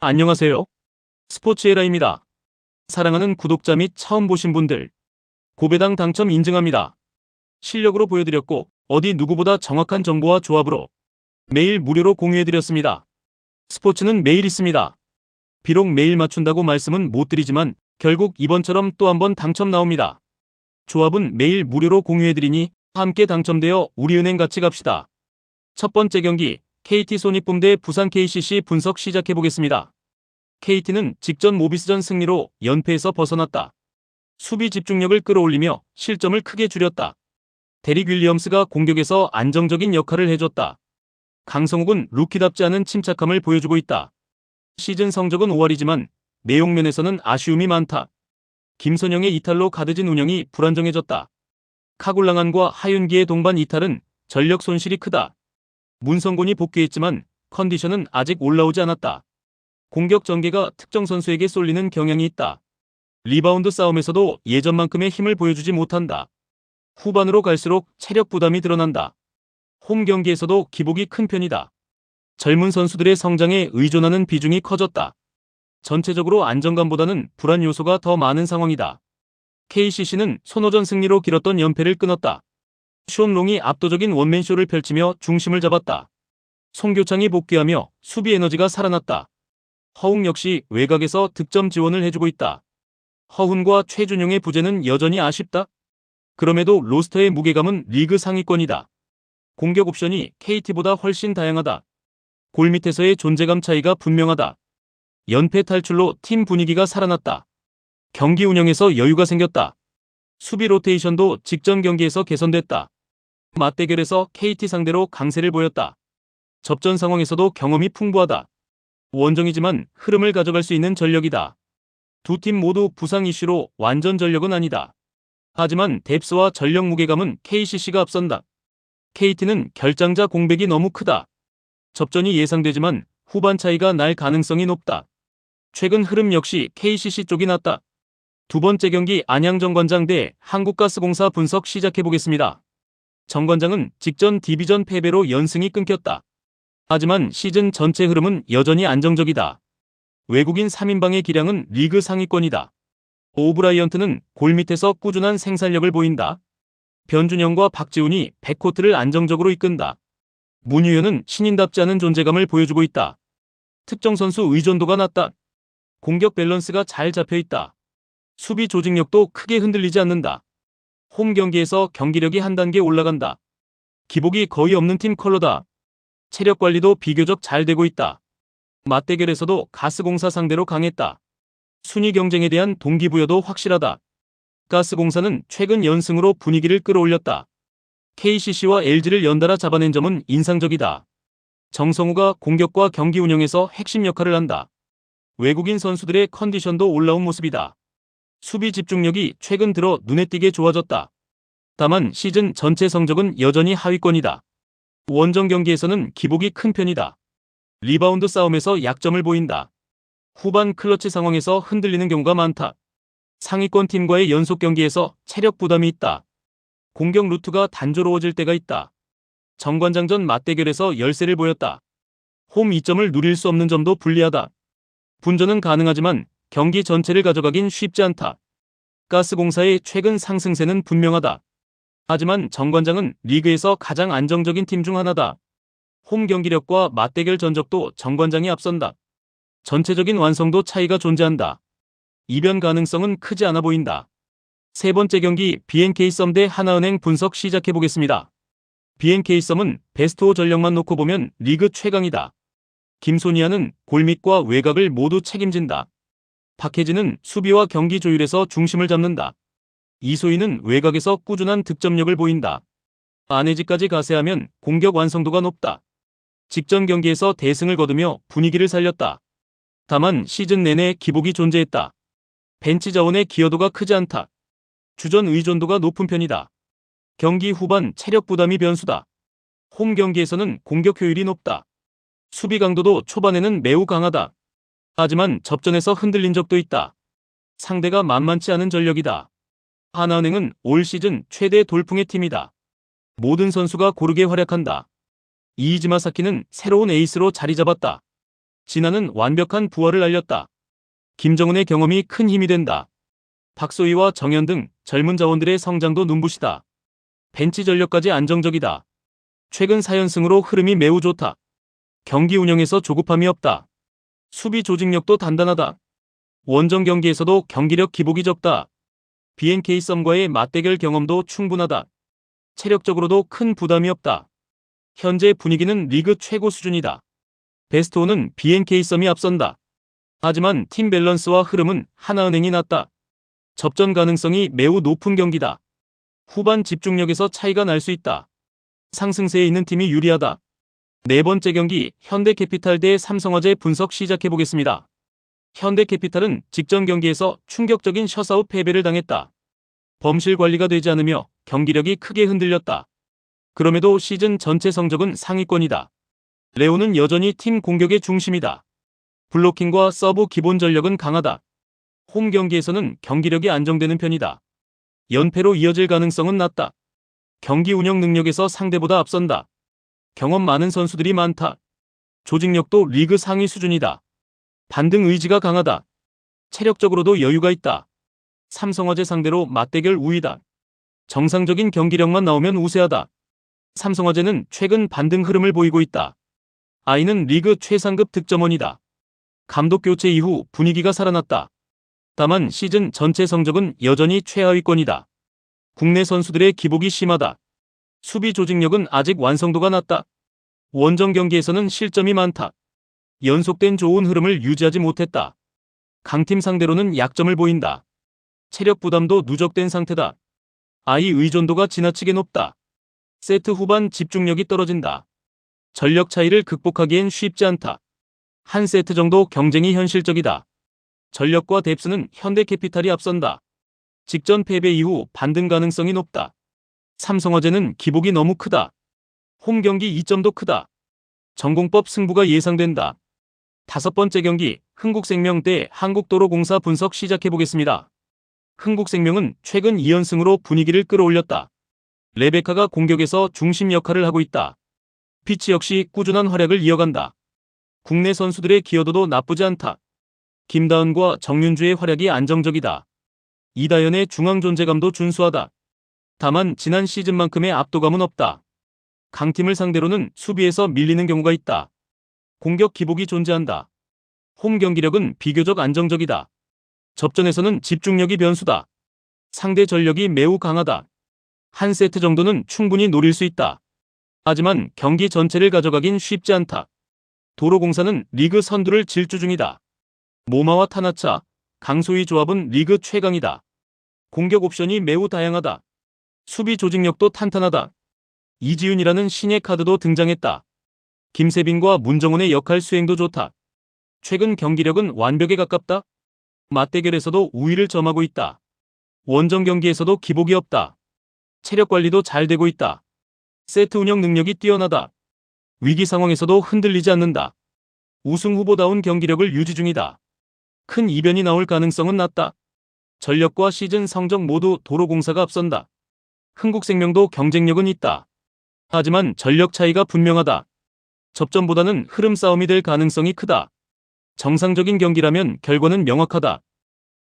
안녕하세요. 스포츠에라입니다. 사랑하는 구독자 및 처음 보신 분들, 고배당 당첨 인증합니다. 실력으로 보여드렸고 어디 누구보다 정확한 정보와 조합으로 매일 무료로 공유해드렸습니다. 스포츠는 매일 있습니다. 비록 매일 맞춘다고 말씀은 못 드리지만 결국 이번처럼 또 한 번 당첨 나옵니다. 조합은 매일 무료로 공유해드리니 함께 당첨되어 우리은행 같이 갑시다. 첫 번째 경기 KT 손익붐 대 부산 KCC 분석 시작해보겠습니다. KT는 직전 모비스전 승리로 연패에서 벗어났다. 수비 집중력을 끌어올리며 실점을 크게 줄였다. 데릭 윌리엄스가 공격에서 안정적인 역할을 해줬다. 강성욱은 루키답지 않은 침착함을 보여주고 있다. 시즌 성적은 5할이지만 내용면에서는 아쉬움이 많다. 김선영의 이탈로 가드진 운영이 불안정해졌다. 카굴랑안과 하윤기의 동반 이탈은 전력 손실이 크다. 문성곤이 복귀했지만 컨디션은 아직 올라오지 않았다. 공격 전개가 특정 선수에게 쏠리는 경향이 있다. 리바운드 싸움에서도 예전만큼의 힘을 보여주지 못한다. 후반으로 갈수록 체력 부담이 드러난다. 홈 경기에서도 기복이 큰 편이다. 젊은 선수들의 성장에 의존하는 비중이 커졌다. 전체적으로 안정감보다는 불안 요소가 더 많은 상황이다. KCC는 손호전 승리로 길었던 연패를 끊었다. 숀롱이 압도적인 원맨쇼를 펼치며 중심을 잡았다. 송교창이 복귀하며 수비 에너지가 살아났다. 허웅 역시 외곽에서 득점 지원을 해주고 있다. 허훈과 최준용의 부재는 여전히 아쉽다. 그럼에도 로스터의 무게감은 리그 상위권이다. 공격 옵션이 KT보다 훨씬 다양하다. 골 밑에서의 존재감 차이가 분명하다. 연패 탈출로 팀 분위기가 살아났다. 경기 운영에서 여유가 생겼다. 수비 로테이션도 직전 경기에서 개선됐다. 맞대결에서 KT 상대로 강세를 보였다. 접전 상황에서도 경험이 풍부하다. 원정이지만 흐름을 가져갈 수 있는 전력이다. 두 팀 모두 부상 이슈로 완전 전력은 아니다. 하지만 뎁스와 전력 무게감은 KCC가 앞선다. KT는 결장자 공백이 너무 크다. 접전이 예상되지만 후반 차이가 날 가능성이 높다. 최근 흐름 역시 KCC 쪽이 낫다. 두 번째 경기 안양 정관장 대 한국가스공사 분석 시작해보겠습니다. 정관장은 직전 디비전 패배로 연승이 끊겼다. 하지만 시즌 전체 흐름은 여전히 안정적이다. 외국인 3인방의 기량은 리그 상위권이다. 오브라이언트는 골 밑에서 꾸준한 생산력을 보인다. 변준영과 박지훈이 백코트를 안정적으로 이끈다. 문유현은 신인답지 않은 존재감을 보여주고 있다. 특정 선수 의존도가 낮다. 공격 밸런스가 잘 잡혀있다. 수비 조직력도 크게 흔들리지 않는다. 홈 경기에서 경기력이 한 단계 올라간다. 기복이 거의 없는 팀 컬러다. 체력 관리도 비교적 잘 되고 있다. 맞대결에서도 가스공사 상대로 강했다. 순위 경쟁에 대한 동기부여도 확실하다. 가스공사는 최근 연승으로 분위기를 끌어올렸다. KCC와 LG를 연달아 잡아낸 점은 인상적이다. 정성우가 공격과 경기 운영에서 핵심 역할을 한다. 외국인 선수들의 컨디션도 올라온 모습이다. 수비 집중력이 최근 들어 눈에 띄게 좋아졌다. 다만 시즌 전체 성적은 여전히 하위권이다. 원정 경기에서는 기복이 큰 편이다. 리바운드 싸움에서 약점을 보인다. 후반 클러치 상황에서 흔들리는 경우가 많다. 상위권 팀과의 연속 경기에서 체력 부담이 있다. 공격 루트가 단조로워질 때가 있다. 정관장전 맞대결에서 열세를 보였다. 홈 2점을 누릴 수 없는 점도 불리하다. 분전은 가능하지만 경기 전체를 가져가긴 쉽지 않다. 가스공사의 최근 상승세는 분명하다. 하지만 정관장은 리그에서 가장 안정적인 팀 중 하나다. 홈 경기력과 맞대결 전적도 정관장이 앞선다. 전체적인 완성도 차이가 존재한다. 이변 가능성은 크지 않아 보인다. 세 번째 경기 BNK썸 대 하나은행 분석 시작해보겠습니다. BNK썸은 베스트5 전력만 놓고 보면 리그 최강이다. 김소니아는 골밑과 외곽을 모두 책임진다. 박혜진은 수비와 경기 조율에서 중심을 잡는다. 이소희는 외곽에서 꾸준한 득점력을 보인다. 안혜지까지 가세하면 공격 완성도가 높다. 직전 경기에서 대승을 거두며 분위기를 살렸다. 다만 시즌 내내 기복이 존재했다. 벤치 자원의 기여도가 크지 않다. 주전 의존도가 높은 편이다. 경기 후반 체력 부담이 변수다. 홈 경기에서는 공격 효율이 높다. 수비 강도도 초반에는 매우 강하다. 하지만 접전에서 흔들린 적도 있다. 상대가 만만치 않은 전력이다. 하나은행은 올 시즌 최대 돌풍의 팀이다. 모든 선수가 고르게 활약한다. 이이즈마 사키는 새로운 에이스로 자리 잡았다. 진화는 완벽한 부활을 알렸다. 김정은의 경험이 큰 힘이 된다. 박소희와 정현 등 젊은 자원들의 성장도 눈부시다. 벤치 전력까지 안정적이다. 최근 4연승으로 흐름이 매우 좋다. 경기 운영에서 조급함이 없다. 수비 조직력도 단단하다. 원정 경기에서도 경기력 기복이 적다. BNK 썸과의 맞대결 경험도 충분하다. 체력적으로도 큰 부담이 없다. 현재 분위기는 리그 최고 수준이다. 베스트4는 BNK 썸이 앞선다. 하지만 팀 밸런스와 흐름은 하나은행이 낫다. 접전 가능성이 매우 높은 경기다. 후반 집중력에서 차이가 날 수 있다. 상승세에 있는 팀이 유리하다. 네 번째 경기 현대캐피탈 대 삼성화재 분석 시작해보겠습니다. 현대캐피탈은 직전 경기에서 충격적인 셧아웃 패배를 당했다. 범실 관리가 되지 않으며 경기력이 크게 흔들렸다. 그럼에도 시즌 전체 성적은 상위권이다. 레오는 여전히 팀 공격의 중심이다. 블로킹과 서브 기본 전력은 강하다. 홈 경기에서는 경기력이 안정되는 편이다. 연패로 이어질 가능성은 낮다. 경기 운영 능력에서 상대보다 앞선다. 경험 많은 선수들이 많다. 조직력도 리그 상위 수준이다. 반등 의지가 강하다. 체력적으로도 여유가 있다. 삼성화재 상대로 맞대결 우위다. 정상적인 경기력만 나오면 우세하다. 삼성화재는 최근 반등 흐름을 보이고 있다. 아이는 리그 최상급 득점원이다. 감독 교체 이후 분위기가 살아났다. 다만 시즌 전체 성적은 여전히 최하위권이다. 국내 선수들의 기복이 심하다. 수비 조직력은 아직 완성도가 낮다. 원정 경기에서는 실점이 많다. 연속된 좋은 흐름을 유지하지 못했다. 강팀 상대로는 약점을 보인다. 체력 부담도 누적된 상태다. 아이 의존도가 지나치게 높다. 세트 후반 집중력이 떨어진다. 전력 차이를 극복하기엔 쉽지 않다. 한 세트 정도 경쟁이 현실적이다. 전력과 뎁스는 현대캐피탈이 앞선다. 직전 패배 이후 반등 가능성이 높다. 삼성화재는 기복이 너무 크다. 홈 경기 이점도 크다. 전공법 승부가 예상된다. 다섯 번째 경기 흥국생명 대 한국도로공사 분석 시작해보겠습니다. 흥국생명은 최근 2연승으로 분위기를 끌어올렸다. 레베카가 공격에서 중심 역할을 하고 있다. 피치 역시 꾸준한 활약을 이어간다. 국내 선수들의 기여도도 나쁘지 않다. 김다은과 정윤주의 활약이 안정적이다. 이다연의 중앙 존재감도 준수하다. 다만 지난 시즌만큼의 압도감은 없다. 강팀을 상대로는 수비에서 밀리는 경우가 있다. 공격 기복이 존재한다. 홈 경기력은 비교적 안정적이다. 접전에서는 집중력이 변수다. 상대 전력이 매우 강하다. 한 세트 정도는 충분히 노릴 수 있다. 하지만 경기 전체를 가져가긴 쉽지 않다. 도로공사는 리그 선두를 질주 중이다. 모마와 타나차, 강소희 조합은 리그 최강이다. 공격 옵션이 매우 다양하다. 수비 조직력도 탄탄하다. 이지윤이라는 신예 카드도 등장했다. 김세빈과 문정훈의 역할 수행도 좋다. 최근 경기력은 완벽에 가깝다. 맞대결에서도 우위를 점하고 있다. 원정 경기에서도 기복이 없다. 체력 관리도 잘 되고 있다. 세트 운영 능력이 뛰어나다. 위기 상황에서도 흔들리지 않는다. 우승 후보다운 경기력을 유지 중이다. 큰 이변이 나올 가능성은 낮다. 전력과 시즌 성적 모두 도로공사가 앞선다. 흥국생명도 경쟁력은 있다. 하지만 전력 차이가 분명하다. 접전보다는 흐름 싸움이 될 가능성이 크다. 정상적인 경기라면 결과는 명확하다.